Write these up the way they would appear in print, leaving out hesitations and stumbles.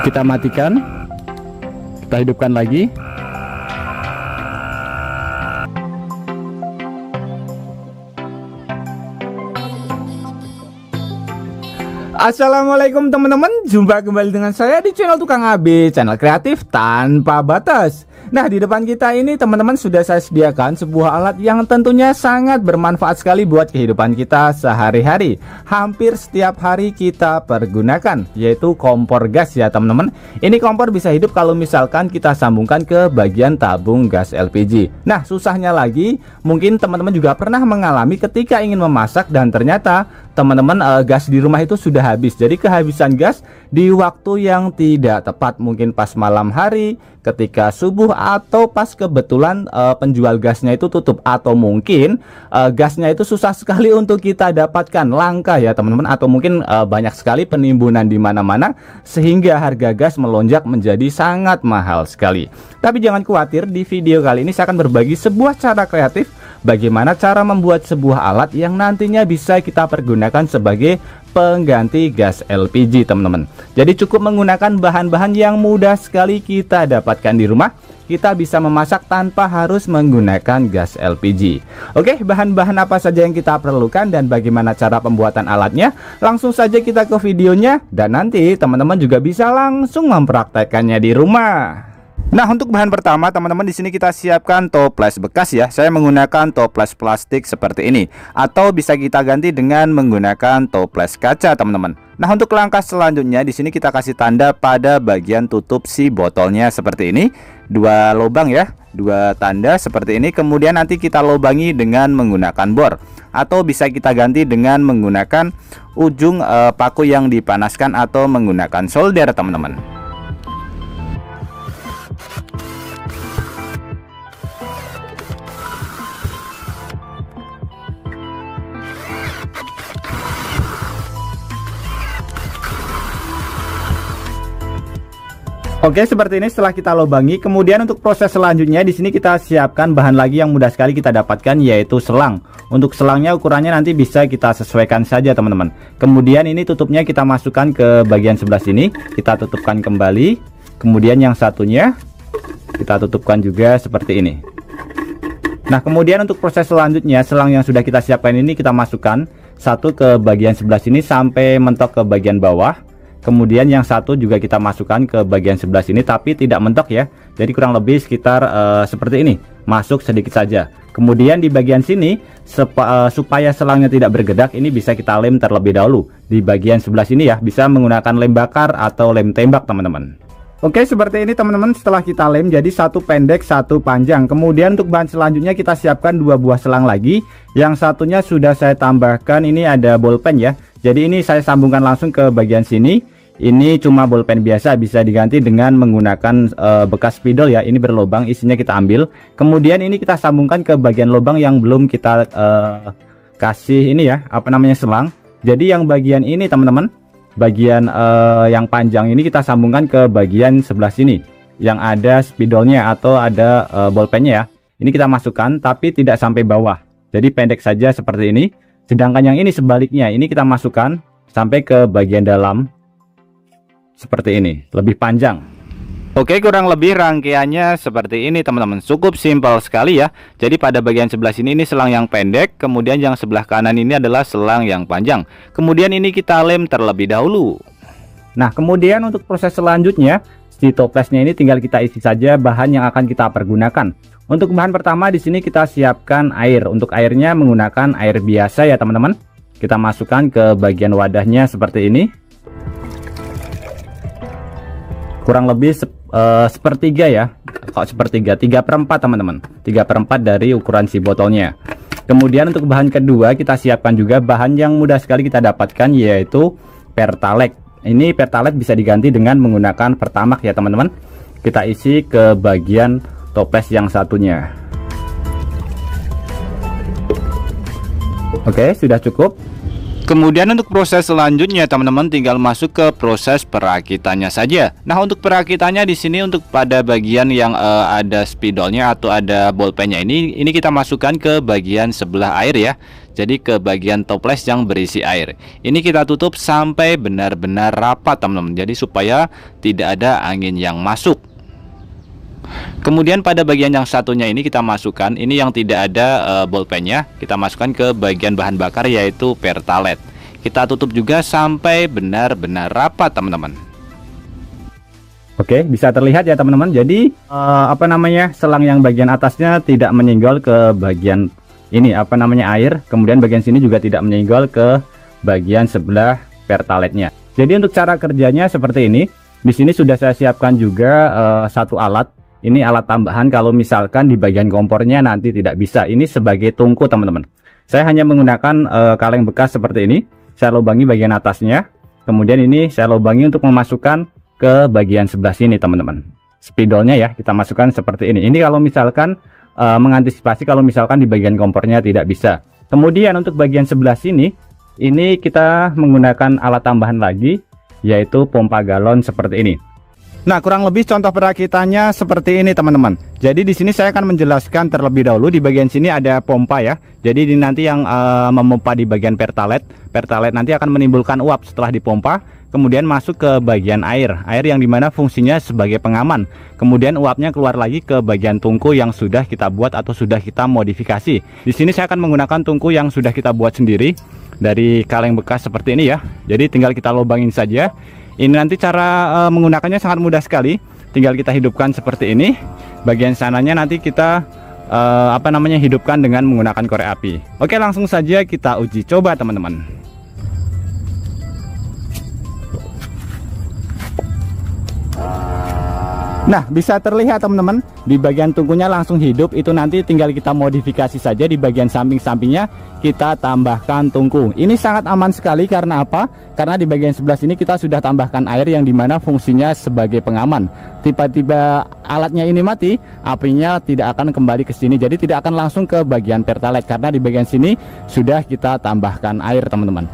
Kita matikan, kita hidupkan lagi. Assalamualaikum teman-teman, jumpa kembali dengan saya di channel Tukang AB, channel kreatif tanpa batas. Nah, di depan kita ini teman-teman sudah saya sediakan sebuah alat yang tentunya sangat bermanfaat sekali buat kehidupan kita sehari-hari. Hampir setiap hari kita pergunakan, yaitu kompor gas ya teman-teman. Ini kompor bisa hidup kalau misalkan kita sambungkan ke bagian tabung gas LPG. Nah, susahnya lagi, mungkin teman-teman juga pernah mengalami ketika ingin memasak dan ternyata teman-teman gas di rumah itu sudah habis. Jadi kehabisan gas di waktu yang tidak tepat, mungkin pas malam hari, ketika subuh, atau pas kebetulan penjual gasnya itu tutup, atau mungkin gasnya itu susah sekali untuk kita dapatkan, langka ya teman-teman, atau mungkin banyak sekali penimbunan di mana-mana sehingga harga gas melonjak menjadi sangat mahal sekali. Tapi jangan khawatir, di video kali ini saya akan berbagi sebuah cara kreatif bagaimana cara membuat sebuah alat yang nantinya bisa kita pergunakan sebagai pengganti gas LPG teman-teman. Jadi cukup menggunakan bahan-bahan yang mudah sekali kita dapatkan di rumah. Kita bisa memasak tanpa harus menggunakan gas LPG. Oke, bahan-bahan apa saja yang kita perlukan dan bagaimana cara pembuatan alatnya? Langsung saja kita ke videonya dan nanti teman-teman juga bisa langsung mempraktekkannya di rumah. Nah, untuk bahan pertama teman-teman, di sini kita siapkan toples bekas ya. Saya menggunakan toples plastik seperti ini, atau bisa kita ganti dengan menggunakan toples kaca teman-teman. Nah, untuk langkah selanjutnya di sini kita kasih tanda pada bagian tutup si botolnya seperti ini. Dua lubang ya, dua tanda seperti ini. Kemudian nanti kita lubangi dengan menggunakan bor, atau bisa kita ganti dengan menggunakan ujung paku yang dipanaskan atau menggunakan solder teman-teman. Oke, seperti ini setelah kita lubangi. Kemudian untuk proses selanjutnya di sini kita siapkan bahan lagi yang mudah sekali kita dapatkan, yaitu selang. Untuk selangnya ukurannya nanti bisa kita sesuaikan saja teman-teman. Kemudian ini tutupnya kita masukkan ke bagian sebelah sini, kita tutupkan kembali. Kemudian yang satunya kita tutupkan juga seperti ini. Nah, kemudian untuk proses selanjutnya, selang yang sudah kita siapkan ini kita masukkan satu ke bagian sebelah sini sampai mentok ke bagian bawah. Kemudian yang satu juga kita masukkan ke bagian sebelah sini, tapi tidak mentok ya. Jadi kurang lebih sekitar seperti ini, masuk sedikit saja. Kemudian di bagian sini supaya selangnya tidak bergedak, ini bisa kita lem terlebih dahulu. Di bagian sebelah sini ya, bisa menggunakan lem bakar atau lem tembak teman-teman. Oke, seperti ini teman-teman. Setelah kita lem jadi satu pendek satu panjang. Kemudian untuk bahan selanjutnya kita siapkan dua buah selang lagi. Yang satunya sudah saya tambahkan, ini ada bolpen ya. Jadi ini saya sambungkan langsung ke bagian sini. Ini cuma bolpen biasa, bisa diganti dengan menggunakan bekas spidol ya. Ini berlubang, isinya kita ambil. Kemudian ini kita sambungkan ke bagian lubang yang belum kita kasih ini ya, apa namanya, selang. Jadi yang bagian ini teman-teman, bagian yang panjang ini kita sambungkan ke bagian sebelah sini yang ada spidolnya atau ada bolpennya ya. Ini kita masukkan tapi tidak sampai bawah, jadi pendek saja seperti ini. Sedangkan yang ini sebaliknya, ini kita masukkan sampai ke bagian dalam seperti ini, lebih panjang. Oke, kurang lebih rangkaiannya seperti ini teman-teman. Cukup simpel sekali ya. Jadi pada bagian sebelah sini ini selang yang pendek, kemudian yang sebelah kanan ini adalah selang yang panjang. Kemudian ini kita lem terlebih dahulu. Nah, kemudian untuk proses selanjutnya, di toplesnya ini tinggal kita isi saja bahan yang akan kita pergunakan. Untuk bahan pertama di sini kita siapkan air. Untuk airnya menggunakan air biasa ya teman-teman. Kita masukkan ke bagian wadahnya seperti ini. Kurang lebih sepertiga ya, kok sepertiga, 3/4 teman-teman, 3/4 dari ukuran si botolnya. Kemudian untuk bahan kedua kita siapkan juga bahan yang mudah sekali kita dapatkan, yaitu pertalite. Ini pertalite bisa diganti dengan menggunakan pertamax ya teman-teman. Kita isi ke bagian toples yang satunya. Oke, sudah cukup. Kemudian untuk proses selanjutnya teman-teman tinggal masuk ke proses perakitannya saja. Nah, untuk perakitannya di sini untuk pada bagian yang ada spidolnya atau ada bolpennya ini kita masukkan ke bagian sebelah air ya. jadi ke bagian toples yang berisi air. Ini kita tutup sampai benar-benar rapat teman-teman, jadi supaya tidak ada angin yang masuk. Kemudian pada bagian yang satunya ini kita masukkan, ini yang tidak ada bolpennya, kita masukkan ke bagian bahan bakar yaitu Pertalite. Kita tutup juga sampai benar-benar rapat teman-teman. Oke, bisa terlihat ya teman-teman. Jadi selang yang bagian atasnya tidak menyenggol ke bagian ini air, kemudian bagian sini juga tidak menyenggol ke bagian sebelah Pertalite-nya. Jadi untuk cara kerjanya seperti ini. Di sini sudah saya siapkan juga satu alat. Ini alat tambahan kalau misalkan di bagian kompornya nanti tidak bisa. Ini sebagai tungku teman-teman. Saya hanya menggunakan kaleng bekas seperti ini. Saya lubangi bagian atasnya. Kemudian ini saya lubangi untuk memasukkan ke bagian sebelah sini teman-teman. Spidolnya ya kita masukkan seperti ini. Ini kalau misalkan mengantisipasi kalau misalkan di bagian kompornya tidak bisa. Kemudian untuk bagian sebelah sini, ini kita menggunakan alat tambahan lagi, yaitu pompa galon seperti ini. Nah, kurang lebih contoh perakitannya seperti ini teman-teman. Jadi di sini saya akan menjelaskan terlebih dahulu. Di bagian sini ada pompa ya. Jadi ini nanti yang memompa di bagian Pertalite. Pertalite nanti akan menimbulkan uap setelah dipompa, kemudian masuk ke bagian air yang dimana fungsinya sebagai pengaman. Kemudian uapnya keluar lagi ke bagian tungku yang sudah kita buat atau sudah kita modifikasi. Di sini saya akan menggunakan tungku yang sudah kita buat sendiri dari kaleng bekas seperti ini ya. Jadi tinggal kita lubangin saja. Ini nanti cara menggunakannya sangat mudah sekali. Tinggal kita hidupkan seperti ini. Bagian sananya nanti kita hidupkan dengan menggunakan korek api. Oke, langsung saja kita uji coba teman-teman. Nah, bisa terlihat teman-teman, di bagian tungkunya langsung hidup. Itu nanti tinggal kita modifikasi saja. Di bagian samping-sampingnya kita tambahkan tungku. Ini sangat aman sekali karena apa? Karena di bagian sebelah sini kita sudah tambahkan air yang dimana fungsinya sebagai pengaman. Tiba-tiba alatnya ini mati, apinya tidak akan kembali ke sini. Jadi tidak akan langsung ke bagian Pertalite karena di bagian sini sudah kita tambahkan air teman-teman.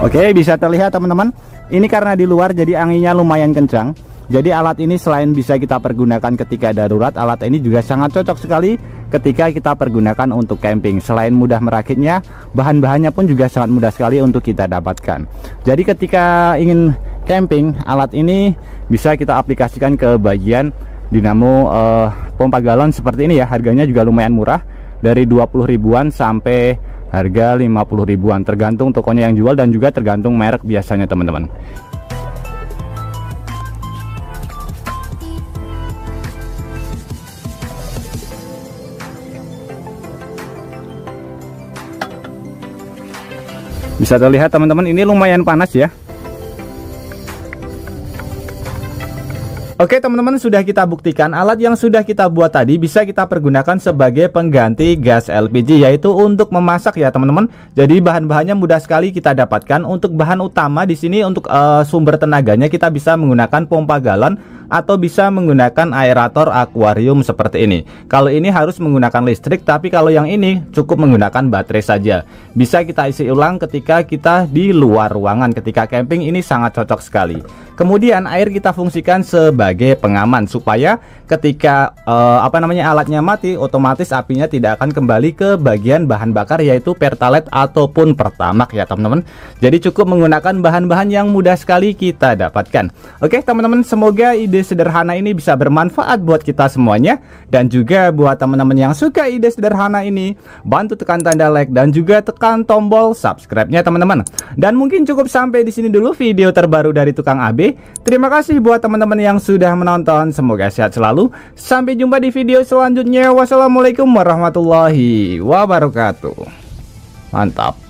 Oke, bisa terlihat teman-teman. Ini karena di luar jadi anginnya lumayan kencang. Jadi alat ini selain bisa kita pergunakan ketika darurat, alat ini juga sangat cocok sekali ketika kita pergunakan untuk camping. Selain mudah merakitnya, bahan-bahannya pun juga sangat mudah sekali untuk kita dapatkan. Jadi ketika ingin camping, alat ini bisa kita aplikasikan ke bagian dinamo pompa galon seperti ini ya. Harganya juga lumayan murah, dari 20 ribuan sampai harga 50 ribuan, tergantung tokonya yang jual dan juga tergantung merek biasanya teman-teman. Bisa terlihat teman-teman, ini lumayan panas ya. Oke teman-teman, sudah kita buktikan alat yang sudah kita buat tadi bisa kita pergunakan sebagai pengganti gas LPG, yaitu untuk memasak ya teman-teman. Jadi bahan-bahannya mudah sekali kita dapatkan. Untuk bahan utama di sini untuk sumber tenaganya kita bisa menggunakan pompa galon atau bisa menggunakan aerator akuarium seperti ini. Kalau ini harus menggunakan listrik, tapi kalau yang ini cukup menggunakan baterai saja. Bisa kita isi ulang ketika kita di luar ruangan. Ketika camping ini sangat cocok sekali. Kemudian air kita fungsikan sebagai pengaman supaya ketika alatnya mati, otomatis apinya tidak akan kembali ke bagian bahan bakar yaitu Pertalite ataupun Pertamax ya teman-teman. Jadi cukup menggunakan bahan-bahan yang mudah sekali kita dapatkan. Oke teman-teman, semoga ide sederhana ini bisa bermanfaat buat kita semuanya, dan juga buat teman-teman yang suka ide sederhana ini, bantu tekan tanda like dan juga tekan tombol subscribe-nya teman-teman. Dan mungkin cukup sampai di sini dulu video terbaru dari Tukang AB. Terima kasih buat teman-teman yang sudah menonton. Semoga sehat selalu. Sampai jumpa di video selanjutnya. Wassalamualaikum warahmatullahi wabarakatuh. Mantap.